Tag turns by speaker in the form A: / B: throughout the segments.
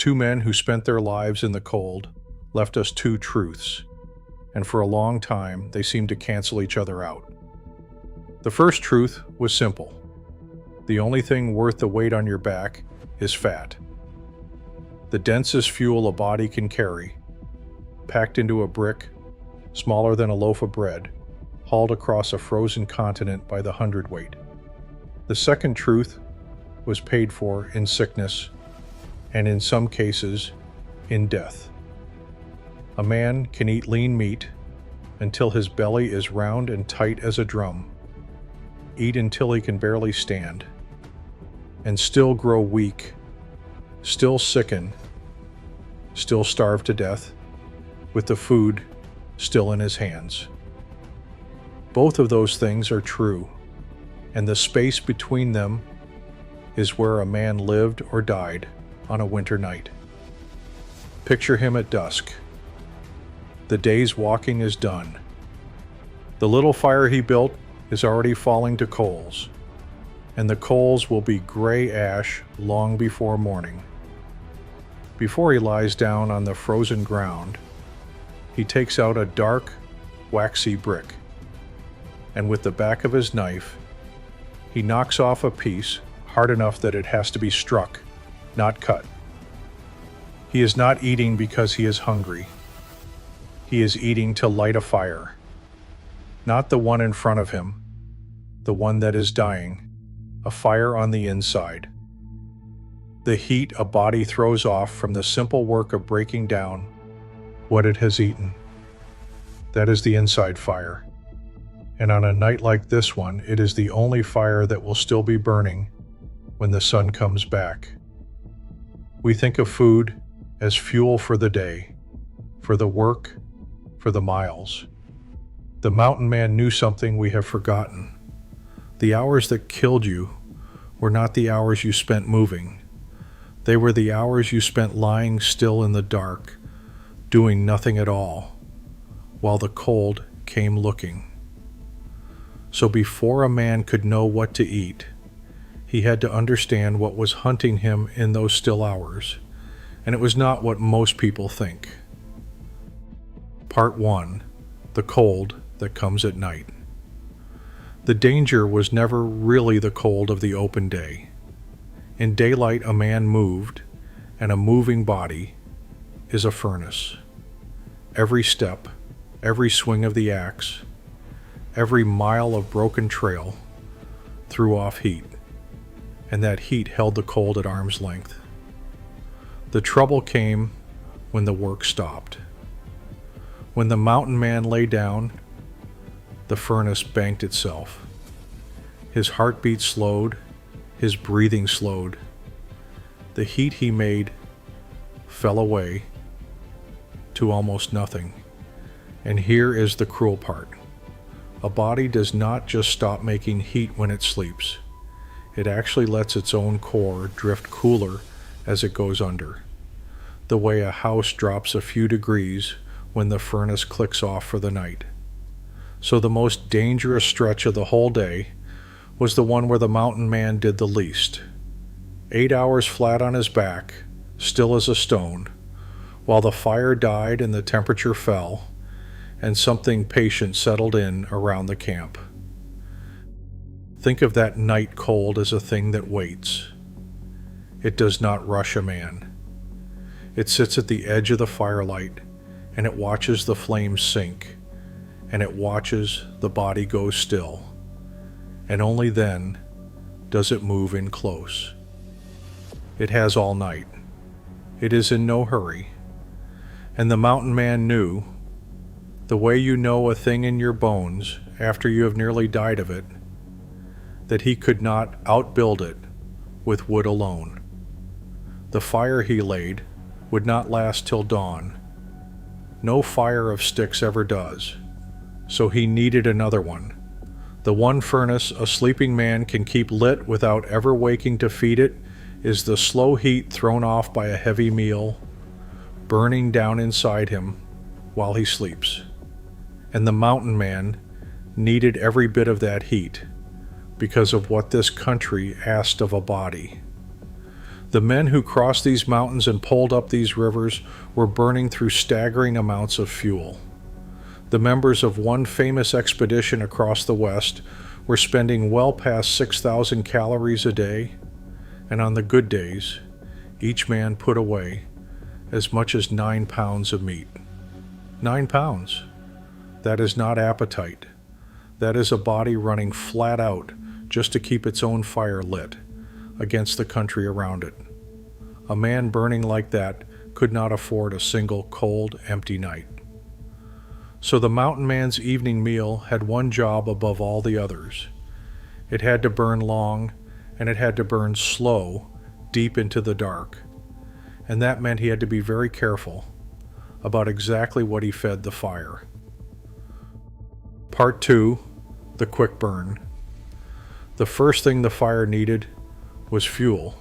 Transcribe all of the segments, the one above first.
A: Two men who spent their lives in the cold left us two truths, and for a long time they seemed to cancel each other out. The first truth was simple. The only thing worth the weight on your back is fat. The densest fuel a body can carry, packed into a brick smaller than a loaf of bread, hauled across a frozen continent by the hundredweight. The second truth was paid for in sickness, and in some cases, in death. A man can eat lean meat until his belly is round and tight as a drum, eat until he can barely stand, and still grow weak, still sicken, still starve to death, with the food still in his hands. Both of those things are true, and the space between them is where a man lived or died on a winter night. Picture him at dusk. The day's walking is done. The little fire he built is already falling to coals, and the coals will be gray ash long before morning. Before he lies down on the frozen ground, he takes out a dark, waxy brick, and with the back of his knife, he knocks off a piece hard enough that it has to be struck, not cut. He is not eating because he is hungry. He is eating to light a fire. Not the one in front of him, the one that is dying, a fire on the inside. The heat a body throws off from the simple work of breaking down what it has eaten. That is the inside fire. And on a night like this one, it is the only fire that will still be burning when the sun comes back. We think of food as fuel for the day, for the work, for the miles. The mountain man knew something we have forgotten. The hours that killed you were not the hours you spent moving. They were the hours you spent lying still in the dark, doing nothing at all, while the cold came looking. So before a man could know what to eat, he had to understand what was hunting him in those still hours, and it was not what most people think. Part 1. The cold that comes at night. The danger was never really the cold of the open day. In daylight a man moved, and a moving body is a furnace. Every step, every swing of the axe, every mile of broken trail threw off heat, and that heat held the cold at arm's length. The trouble came when the work stopped. When the mountain man lay down, the furnace banked itself. His heartbeat slowed, his breathing slowed. The heat he made fell away to almost nothing. And here is the cruel part. A body does not just stop making heat when it sleeps. It actually lets its own core drift cooler as it goes under, the way a house drops a few degrees when the furnace clicks off for the night. So the most dangerous stretch of the whole day was the one where the mountain man did the least. 8 hours flat on his back, still as a stone, while the fire died and the temperature fell, and something patient settled in around the camp. Think of that night cold as a thing that waits. It does not rush a man. It sits at the edge of the firelight, and it watches the flames sink, and it watches the body go still, and only then does it move in close. It has all night. It is in no hurry. And the mountain man knew, the way you know a thing in your bones after you have nearly died of it, that he could not outbuild it with wood alone. The fire he laid would not last till dawn. No fire of sticks ever does, so he needed another one. The one furnace a sleeping man can keep lit without ever waking to feed it is the slow heat thrown off by a heavy meal, burning down inside him while he sleeps. And the mountain man needed every bit of that heat because of what this country asked of a body. The men who crossed these mountains and pulled up these rivers were burning through staggering amounts of fuel. The members of one famous expedition across the West were spending well past 6,000 calories a day, and on the good days, each man put away as much as 9 pounds of meat. 9 pounds. That is not appetite. That is a body running flat out just to keep its own fire lit against the country around it. A man burning like that could not afford a single cold, empty night. So the mountain man's evening meal had one job above all the others. It had to burn long, and it had to burn slow, deep into the dark. And that meant he had to be very careful about exactly what he fed the fire. Part 2, the quick burn. The first thing the fire needed was fuel,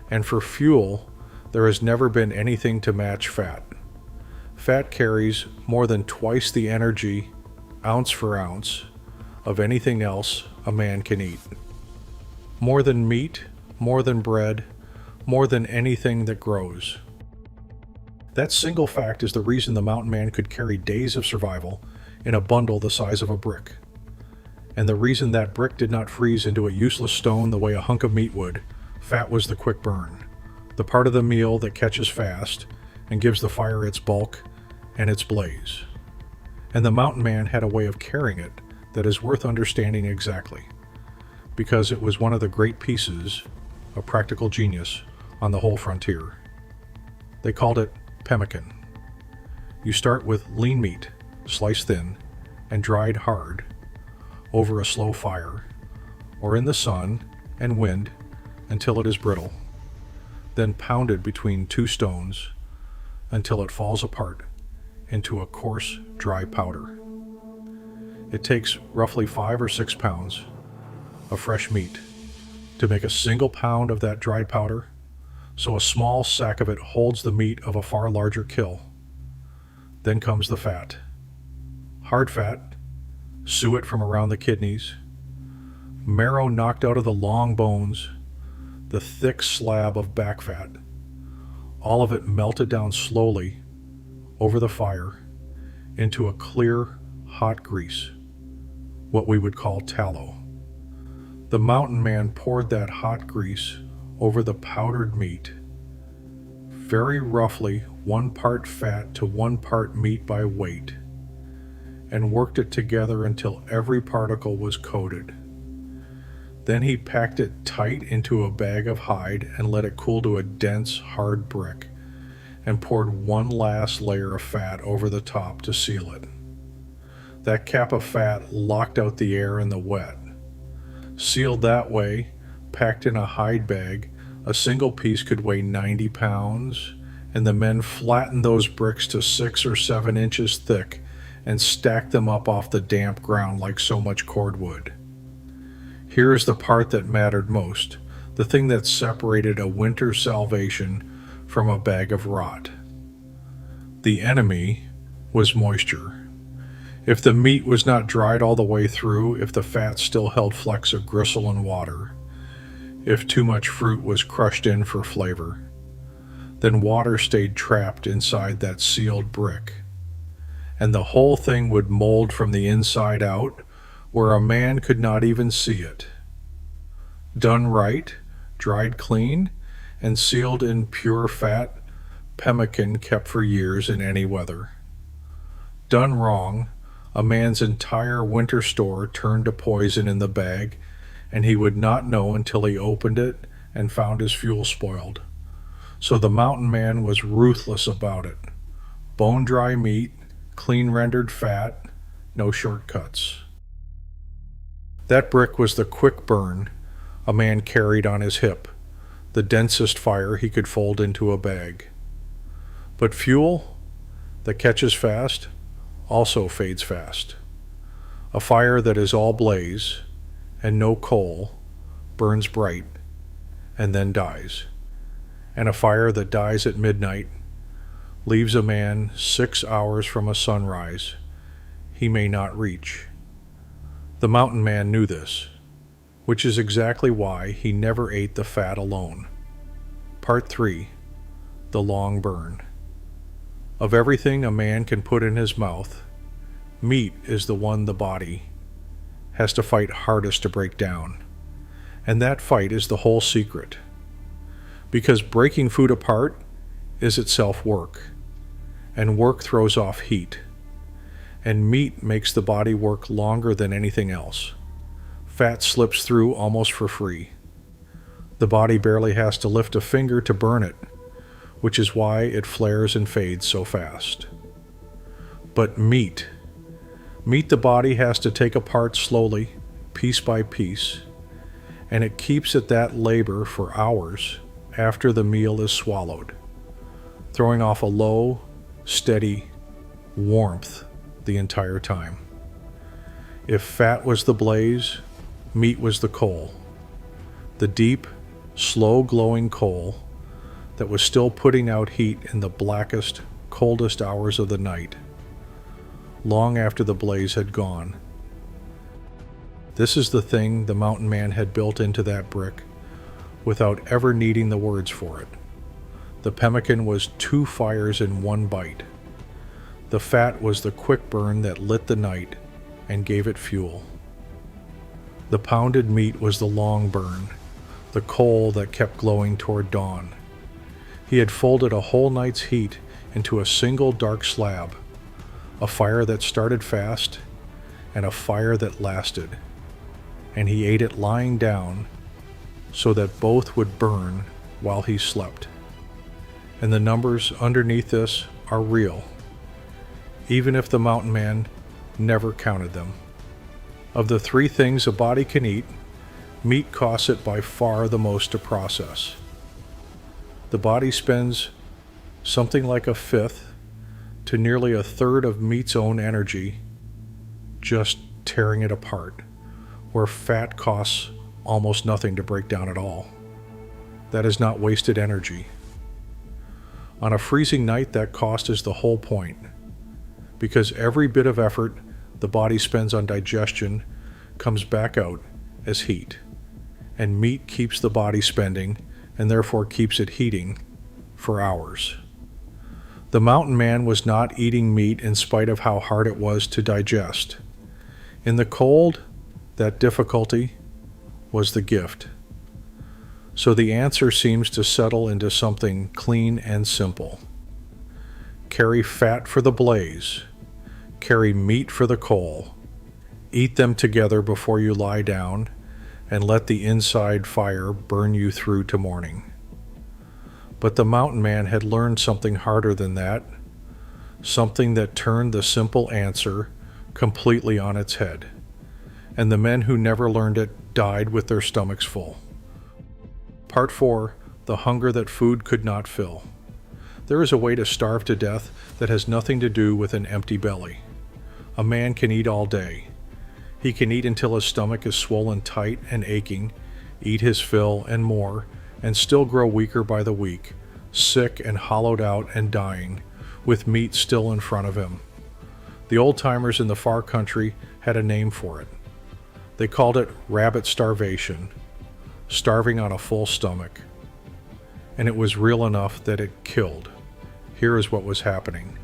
A: and for fuel, there has never been anything to match fat. Fat carries more than twice the energy, ounce for ounce, of anything else a man can eat. More than meat, more than bread, more than anything that grows. That single fact is the reason the mountain man could carry days of survival in a bundle the size of a brick. And the reason that brick did not freeze into a useless stone the way a hunk of meat would. Fat was the quick burn, the part of the meal that catches fast and gives the fire its bulk and its blaze. And the mountain man had a way of carrying it that is worth understanding exactly, because it was one of the great pieces of practical genius on the whole frontier. They called it pemmican. You start with lean meat, sliced thin and dried hard, over a slow fire, or in the sun and wind until it is brittle, then pounded between two stones until it falls apart into a coarse, dry powder. It takes roughly 5 or 6 pounds of fresh meat to make a single pound of that dry powder, so a small sack of it holds the meat of a far larger kill. Then comes the fat. Hard fat, suet from around the kidneys, marrow knocked out of the long bones, the thick slab of back fat, all of it melted down slowly over the fire into a clear, hot grease, what we would call tallow. The mountain man poured that hot grease over the powdered meat, very roughly 1 part fat to 1 part meat by weight, and worked it together until every particle was coated. Then he packed it tight into a bag of hide and let it cool to a dense, hard brick, and poured one last layer of fat over the top to seal it. That cap of fat locked out the air and the wet. Sealed that way, packed in a hide bag, a single piece could weigh 90 pounds, and the men flattened those bricks to 6 or 7 inches thick and stacked them up off the damp ground like so much cordwood. Here is the part that mattered most, the thing that separated a winter's salvation from a bag of rot. The enemy was moisture. If the meat was not dried all the way through, if the fat still held flecks of gristle and water, if too much fruit was crushed in for flavor, then water stayed trapped inside that sealed brick, and the whole thing would mold from the inside out, where a man could not even see it. Done right, dried clean, and sealed in pure fat, pemmican kept for years in any weather. Done wrong, a man's entire winter store turned to poison in the bag, and he would not know until he opened it and found his fuel spoiled. So the mountain man was ruthless about it. Bone-dry meat, clean rendered fat, no shortcuts. That brick was the quick burn a man carried on his hip, the densest fire he could fold into a bag. But fuel that catches fast also fades fast. A fire that is all blaze and no coal burns bright and then dies. And a fire that dies at midnight leaves a man 6 hours from a sunrise he may not reach. The mountain man knew this, which is exactly why he never ate the fat alone, Part 3. The Long Burn. Of everything a man can put in his mouth, meat is the one the body has to fight hardest to break down. And that fight is the whole secret. Because breaking food apart is itself work, and work throws off heat. And meat makes the body work longer than anything else. Fat slips through almost for free. The body barely has to lift a finger to burn it, which is why it flares and fades so fast. But meat the body has to take apart slowly, piece by piece, and it keeps at that labor for hours after the meal is swallowed, throwing off a low, steady warmth the entire time. If fat was the blaze, meat was the coal. The deep, slow-glowing coal that was still putting out heat in the blackest, coldest hours of the night, long after the blaze had gone. This is the thing the mountain man had built into that brick without ever needing the words for it. The pemmican was 2 fires in one bite. The fat was the quick burn that lit the night and gave it fuel. The pounded meat was the long burn, the coal that kept glowing toward dawn. He had folded a whole night's heat into a single dark slab, a fire that started fast and a fire that lasted, and he ate it lying down so that both would burn while he slept. And the numbers underneath this are real, even if the mountain man never counted them. Of the 3 things a body can eat, meat costs it by far the most to process. The body spends something like 1/5 to nearly 1/3 of meat's own energy just tearing it apart, where fat costs almost nothing to break down at all. That is not wasted energy. On a freezing night, that cost is the whole point, because every bit of effort the body spends on digestion comes back out as heat, and meat keeps the body spending and therefore keeps it heating for hours. The mountain man was not eating meat in spite of how hard it was to digest. In the cold, that difficulty was the gift. So the answer seems to settle into something clean and simple. Carry fat for the blaze. Carry meat for the coal. Eat them together before you lie down, and let the inside fire burn you through to morning. But the mountain man had learned something harder than that, something that turned the simple answer completely on its head, and the men who never learned it died with their stomachs full. Part 4. The hunger that food could not fill. There is a way to starve to death that has nothing to do with an empty belly. A man can eat all day. He can eat until his stomach is swollen tight and aching, eat his fill and more, and still grow weaker by the week, sick and hollowed out and dying, with meat still in front of him. The old-timers in the far country had a name for it. They called it rabbit starvation, starving on a full stomach. And it was real enough that it killed. Here is what was happening.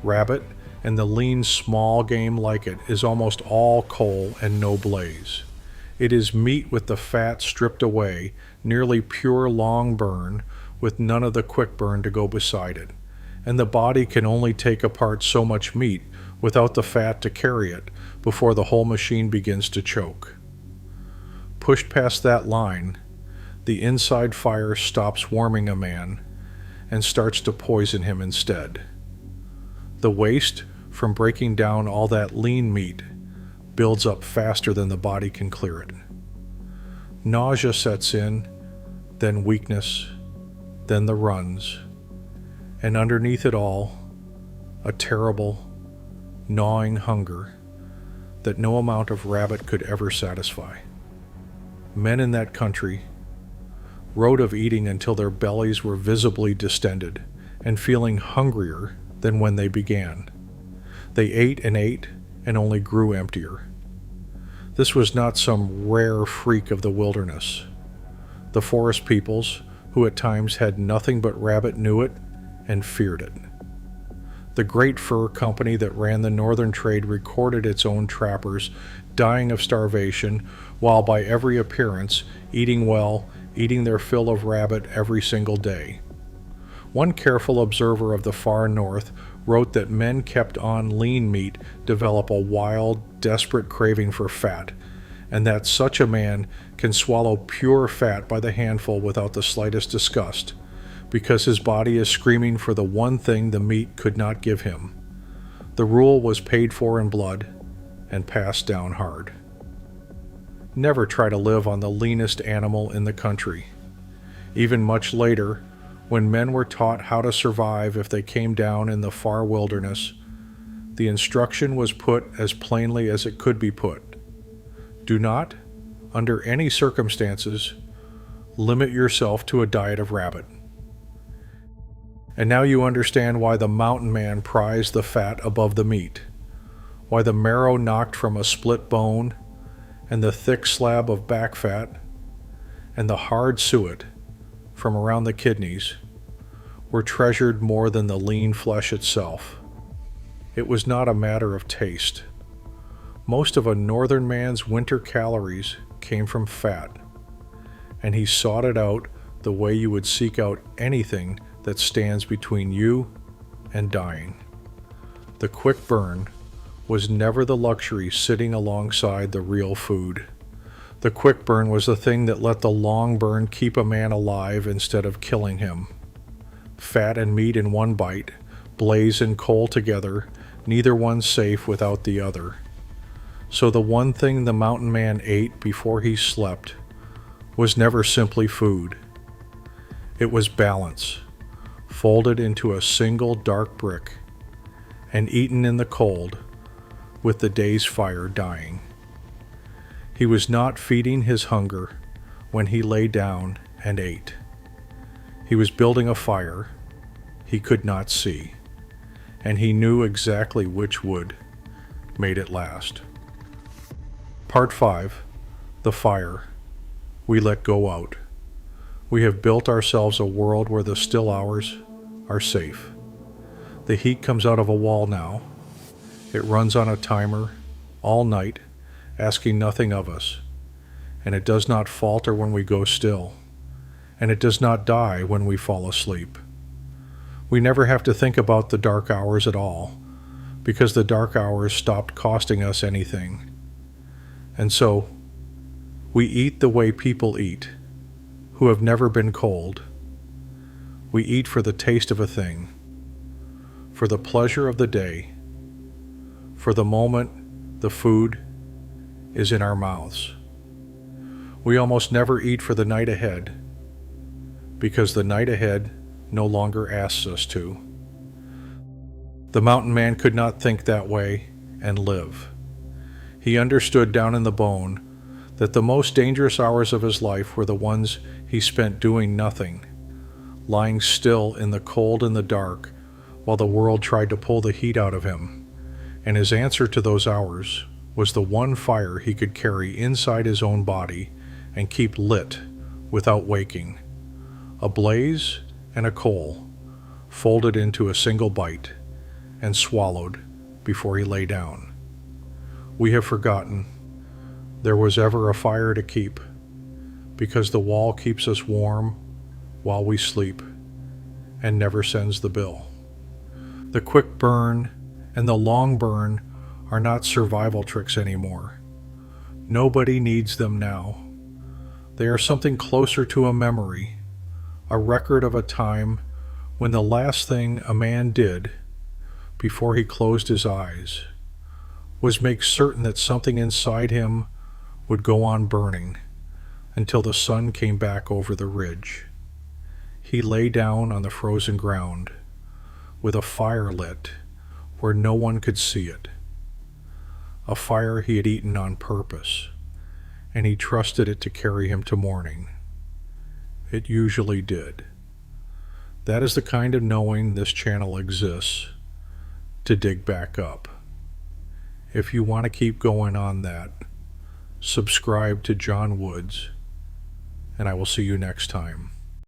A: Rabbit, and the lean small game like it, is almost all coal and no blaze. It is meat with the fat stripped away, nearly pure long burn, with none of the quick burn to go beside it. And the body can only take apart so much meat without the fat to carry it before the whole machine begins to choke. Pushed past that line, the inside fire stops warming a man and starts to poison him instead. The waste from breaking down all that lean meat builds up faster than the body can clear it. Nausea sets in, then weakness, then the runs, and underneath it all, a terrible, gnawing hunger that no amount of rabbit could ever satisfy. Men in that country wrote of eating until their bellies were visibly distended and feeling hungrier than when they began. They ate and only grew emptier. This was not some rare freak of the wilderness. The forest peoples, who at times had nothing but rabbit knew it and feared it. The great fur company that ran the northern trade recorded its own trappers dying of starvation, while by every appearance eating well, eating their fill of rabbit every single day. One careful observer of the far north wrote that men kept on lean meat develop a wild, desperate craving for fat, and that such a man can swallow pure fat by the handful without the slightest disgust, because his body is screaming for the one thing the meat could not give him. The rule was paid for in blood and passed down hard. Never try to live on the leanest animal in the country. Even much later, when men were taught how to survive if they came down in the far wilderness, the instruction was put as plainly as it could be put. Do not, under any circumstances, limit yourself to a diet of rabbit. And now you understand why the mountain man prized the fat above the meat, why the marrow knocked from a split bone, and the thick slab of back fat, and the hard suet from around the kidneys were treasured more than the lean flesh itself. It was not a matter of taste. Most of a northern man's winter calories came from fat, and he sought it out the way you would seek out anything that stands between you and dying. The quick burn was never the luxury sitting alongside the real food. The quick burn was the thing that let the long burn keep a man alive instead of killing him. Fat and meat in one bite, blaze and coal together, neither one safe without the other. So the one thing the mountain man ate before he slept was never simply food. It was balance, folded into a single dark brick, and eaten in the cold, with the day's fire dying. He was not feeding his hunger when he lay down and ate. He was building a fire he could not see, and he knew exactly which wood made it last. Part 5. The Fire. We let go out. We have built ourselves a world where the still hours are safe. The heat comes out of a wall now. It runs on a timer all night, asking nothing of us, and it does not falter when we go still, and it does not die when we fall asleep. We never have to think about the dark hours at all, because the dark hours stopped costing us anything. And so, we eat the way people eat, who have never been cold. We eat for the taste of a thing, for the pleasure of the day, for the moment the food is in our mouths. We almost never eat for the night ahead, because the night ahead no longer asks us to. The mountain man could not think that way and live. He understood down in the bone that the most dangerous hours of his life were the ones he spent doing nothing, lying still in the cold and the dark while the world tried to pull the heat out of him, and his answer to those hours was the one fire he could carry inside his own body and keep lit without waking. A blaze and a coal, folded into a single bite and swallowed before he lay down. We have forgotten there was ever a fire to keep, because the wall keeps us warm while we sleep and never sends the bill. The quick burn and the long burn are not survival tricks anymore. Nobody needs them now. They are something closer to a memory, a record of a time when the last thing a man did before he closed his eyes was make certain that something inside him would go on burning until the sun came back over the ridge. He lay down on the frozen ground with a fire lit where no one could see it. A fire he had eaten on purpose, and he trusted it to carry him to morning. It usually did. That is the kind of knowing this channel exists to dig back up. If you want to keep going on that, subscribe to John Woods, and I will see you next time.